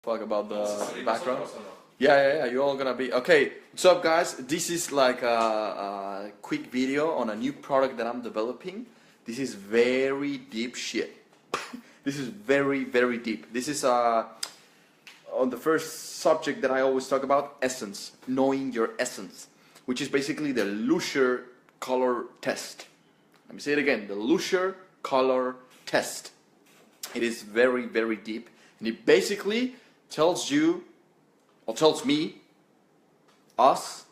Fuck about the background. Yeah. You're all gonna be okay. What's up, guys? This is like a quick video on a new product that I'm developing. This is very deep shit. This is very deep. This is on the first subject that I always talk about: essence, knowing your essence, which is basically the Lusher color test. Let me say it again: the Lusher color test. It is very deep, and it basically tells you, or tells me, us,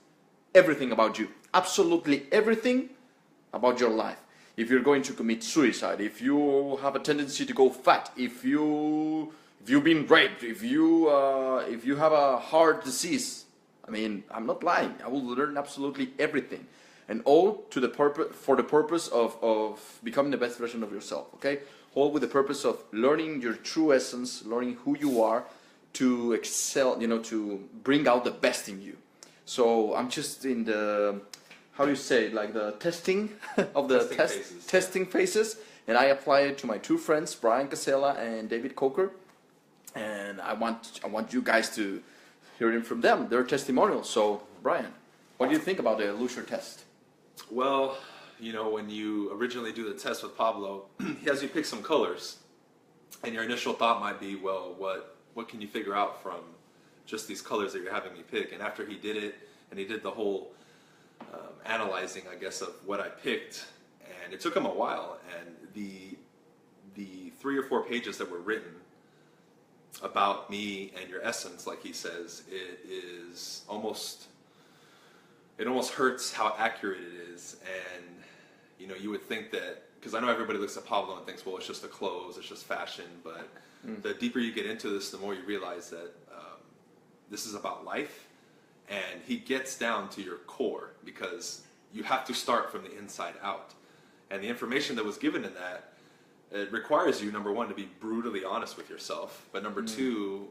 everything about you. Absolutely everything about your life. If you're going to commit suicide, if you have a tendency to go fat, if you've been raped, if you have a heart disease, I mean, I'm not lying. I will learn absolutely everything, and all to the for the purpose of becoming the best version of yourself. Okay, all with the purpose of learning your true essence, learning who you are, to excel, to bring out the best in you. So I'm just in the, how do you say, like the testing of the testing phases, and I apply it to my two friends, Brian Casella and David Coker, and I want you guys to hear it from them, their testimonials. So Brian, what do you think about the Lusher test? Well, when you originally do the test with Pablo, he has you pick some colors, and your initial thought might be, well, what can you figure out from just these colors that you're having me pick? And after he did it, and he did the whole analyzing, I guess, of what I picked, and it took him a while, and the 3 or 4 pages that were written about me and your essence, like he says, it almost hurts how accurate it is. And you would think that, because I know everybody looks at Pablo and thinks, well, it's just the clothes, it's just fashion, but the deeper you get into this, the more you realize that this is about life, and he gets down to your core, because you have to start from the inside out. And the information that was given in that, it requires you, number one, to be brutally honest with yourself, but number two,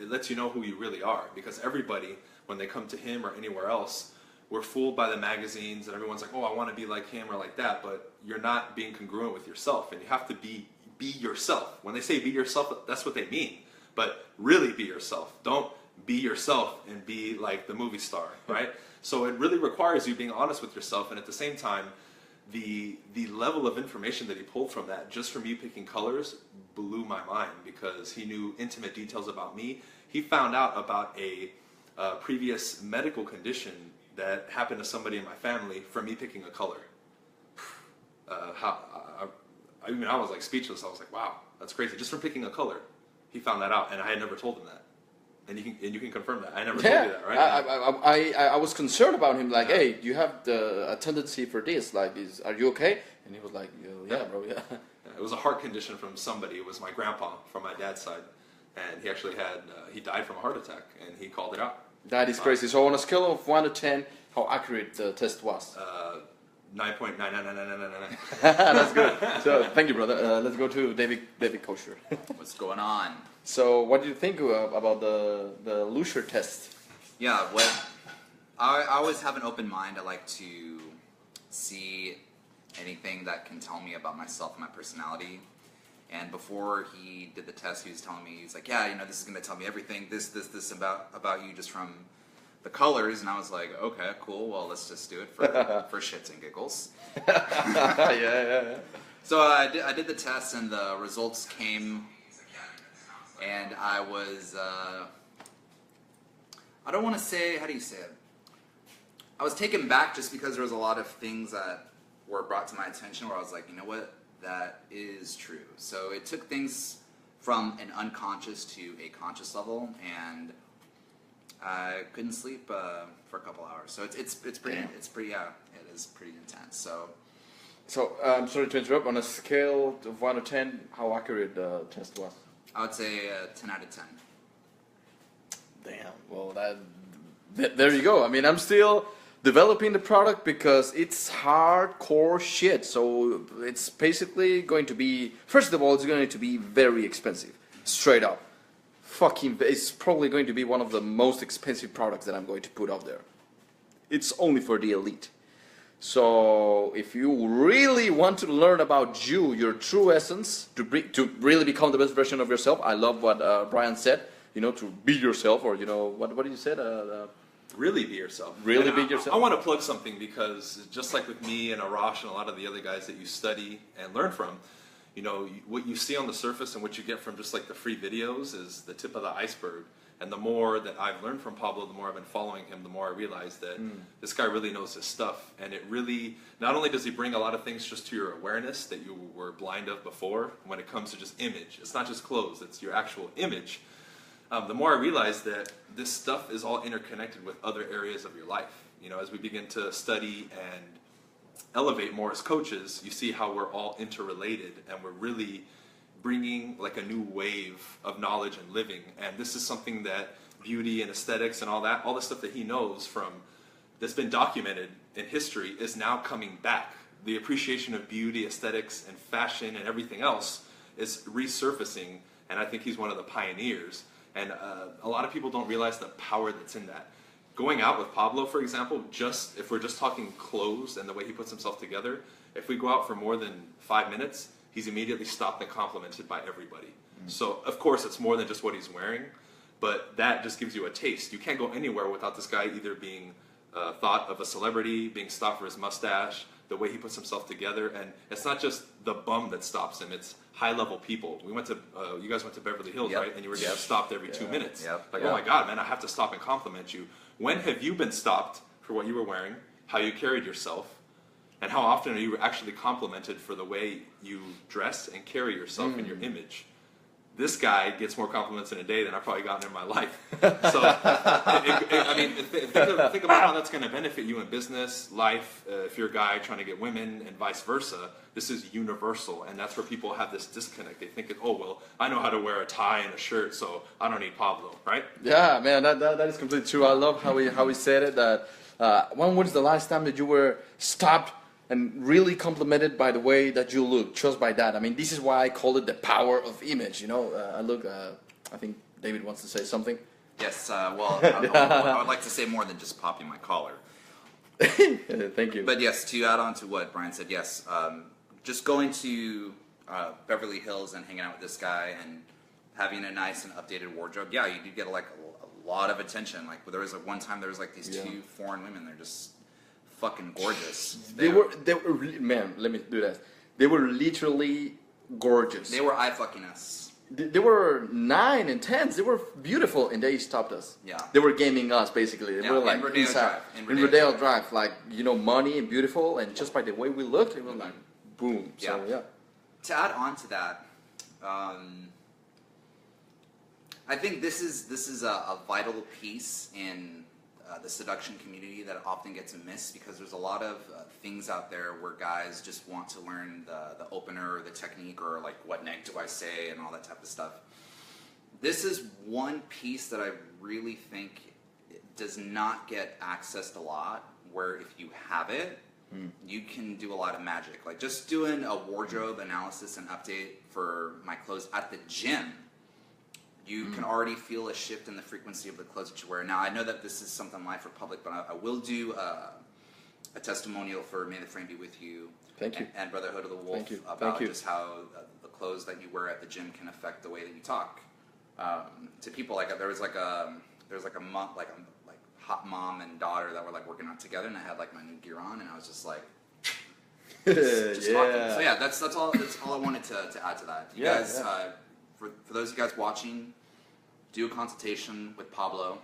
it lets you know who you really are, because everybody, when they come to him or anywhere else, we're fooled by the magazines, and everyone's like, oh, I want to be like him or like that, but you're not being congruent with yourself, and you have to be yourself. When they say be yourself, that's what they mean, but really be yourself. Don't be yourself and be like the movie star, right? So it really requires you being honest with yourself, and at the same time, the level of information that he pulled from that, just from you picking colors, blew my mind, because he knew intimate details about me. He found out about a previous medical condition that happened to somebody in my family from me picking a color. I was like speechless. I was like, wow, that's crazy. Just from picking a color, he found that out, and I had never told him that. And you can confirm that. I never told you that, right? I was concerned about him, like, hey, you have a tendency for this, like, are you okay? And he was like, yeah, bro, yeah. It was a heart condition from somebody. It was my grandpa from my dad's side, and he actually he died from a heart attack, and he called it out. That is crazy. So on a scale of 1 to 10, how accurate the test was? 9.99999. That's good. So thank you, brother. Let's go to David Kosher. What's going on? So what do you think about the Lusher test? Yeah, I always have an open mind. I like to see anything that can tell me about myself and my personality. And before he did the test, he was telling me, he's like, yeah, this is going to tell me everything, this about you just from the colors. And I was like, okay, cool, well, let's just do it for shits and giggles. Yeah. So I did the test, and the results came, and I was, I don't want to say, how do you say it? I was taken back, just because there was a lot of things that were brought to my attention where I was like, you know what? That is true. So it took things from an unconscious to a conscious level, and I couldn't sleep for a couple hours. So it's pretty it is pretty intense. So I'm sorry to interrupt. On a scale of 1 to 10, how accurate the test was? I would say 10 out of 10. Damn. Well, there you go. I mean, I'm still developing the product because it's hardcore shit. So it's basically going to be, first of all, it's going to be very expensive, straight up. It's probably going to be one of the most expensive products that I'm going to put out there. It's only for the elite. So if you really want to learn about you, your true essence, to really become the best version of yourself, I love what Brian said. you know, to be yourself, or you know, what did you say? Really be yourself. Really and be yourself. I want to plug something, because just like with me and Arash and a lot of the other guys that you study and learn from, you know, what you see on the surface and what you get from just like the free videos is the tip of the iceberg. And the more that I've learned from Pablo, the more I've been following him, the more I realize that this guy really knows his stuff. And it really, not only does he bring a lot of things just to your awareness that you were blind of before, when it comes to just image. It's not just clothes, it's your actual image. The more I realize that this stuff is all interconnected with other areas of your life. You know, as we begin to study and elevate more as coaches, you see how we're all interrelated, and we're really bringing like a new wave of knowledge and living. And this is something that beauty and aesthetics and all the stuff that he knows from, that's been documented in history, is now coming back. The appreciation of beauty, aesthetics, and fashion and everything else is resurfacing, and I think he's one of the pioneers. And a lot of people don't realize the power that's in that. Going out with Pablo, for example, just if we're just talking clothes and the way he puts himself together, if we go out for more than 5 minutes, he's immediately stopped and complimented by everybody. So, of course, it's more than just what he's wearing, but that just gives you a taste. You can't go anywhere without this guy either being thought of a celebrity, being stopped for his mustache, the way he puts himself together. And it's not just the bum that stops him, it's high-level people. We went to, you guys went to Beverly Hills, right? And you were getting stopped every 2 minutes. Like, oh my God, man, I have to stop and compliment you. When have you been stopped for what you were wearing, how you carried yourself, and how often are you actually complimented for the way you dress and carry yourself and your image? This guy gets more compliments in a day than I've probably gotten in my life. So, I mean, think about how that's going to benefit you in business, life, if you're a guy trying to get women, and vice versa. This is universal, and that's where people have this disconnect. They think, oh, well, I know how to wear a tie and a shirt, so I don't need Pablo, right? Yeah, man, that is completely true. I love how he said it, that when was the last time that you were stopped and really complimented by the way that you look, just by that? I mean, this is why I call it the power of image, you know. I think David wants to say something. Yes, well, I would like to say more than just popping my collar. Thank you. But yes, to add on to what Brian said, yes, just going to Beverly Hills and hanging out with this guy and having a nice and updated wardrobe, yeah, you do get like a lot of attention. Like there was one time there was like these two foreign women, they're just fucking gorgeous. They were man, let me do that. They were literally gorgeous. They were eye fucking us. They were 9 and 10s. They were beautiful, and they stopped us. Yeah. They were gaming us, basically. They were like in Rodeo Drive, like, you know, money and beautiful, and just by the way we looked, it was like boom. So yeah. To add on to that, I think this is a vital piece in the seduction community that often gets missed, because there's a lot of things out there where guys just want to learn the opener or the technique, or like what neck do I say and all that type of stuff. This is one piece that I really think does not get accessed a lot, where if you have it, you can do a lot of magic. Like just doing a wardrobe analysis and update for my clothes at the gym, you can already feel a shift in the frequency of the clothes that you wear. Now, I know that this is something live for public, but I will do a testimonial for May the Frame Be With You. Thank you. And Brotherhood of the Wolf about just how the clothes that you wear at the gym can affect the way that you talk to people. Like there was like a mom, like hot mom and daughter that were like working out together, and I had like my new gear on, and I was just like, just talking. So yeah, that's all I wanted to add to that. You guys. For those of you guys watching, do a consultation with Pablo.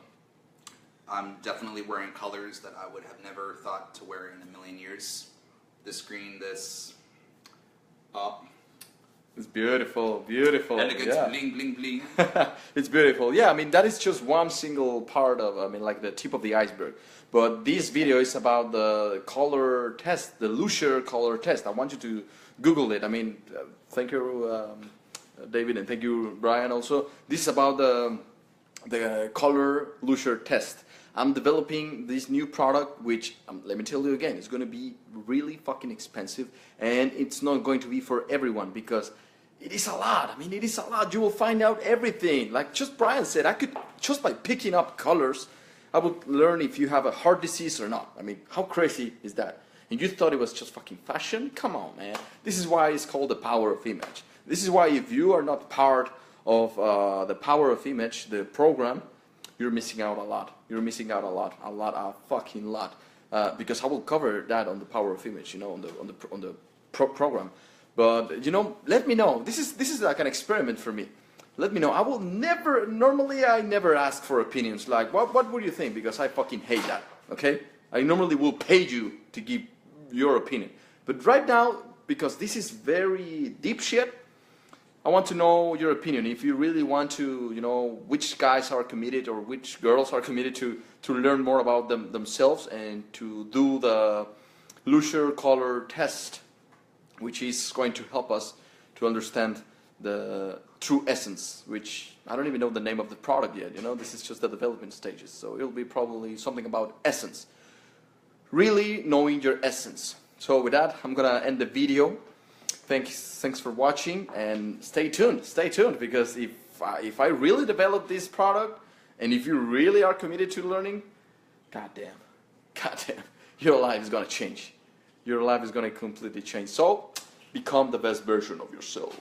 I'm definitely wearing colors that I would have never thought to wear in a million years. This green, this up. It's beautiful, beautiful. Elegant, bling, bling, bling. It's beautiful. Yeah, I mean, that is just one single part of, I mean, like the tip of the iceberg. But this video is about the color test, the Lucier color test. I want you to Google it. I mean, thank you, David, and thank you, Brian, also. This is about the color Lucier test. I'm developing this new product, which, let me tell you again, it's going to be really fucking expensive, and it's not going to be for everyone, because it is a lot. I mean, it is a lot. You will find out everything. Like just Brian said, I could, just by picking up colors, I would learn if you have a heart disease or not. I mean, how crazy is that? And you thought it was just fucking fashion? Come on, man. This is why it's called the power of image. This is why if you are not part of the power of image, the program, you're missing out a lot. You're missing out a fucking lot. Because I will cover that on the power of image, you know, on the program. But you know, let me know. This is like an experiment for me. Let me know. I will never. Normally, I never ask for opinions. Like, what would you think? Because I fucking hate that. Okay. I normally will pay you to give your opinion. But right now, because this is very deep shit, I want to know your opinion. If you really want to, you know, which guys are committed or which girls are committed to learn more about themselves and to do the Lucier color test, which is going to help us to understand the true essence, which I don't even know the name of the product yet. You know, this is just the development stages. So it'll be probably something about essence. Really knowing your essence. So with that, I'm gonna end the video. Thanks for watching, and stay tuned because if I really develop this product, and if you really are committed to learning, goddamn, your life is gonna change. Your life is gonna completely change. So become the best version of yourself.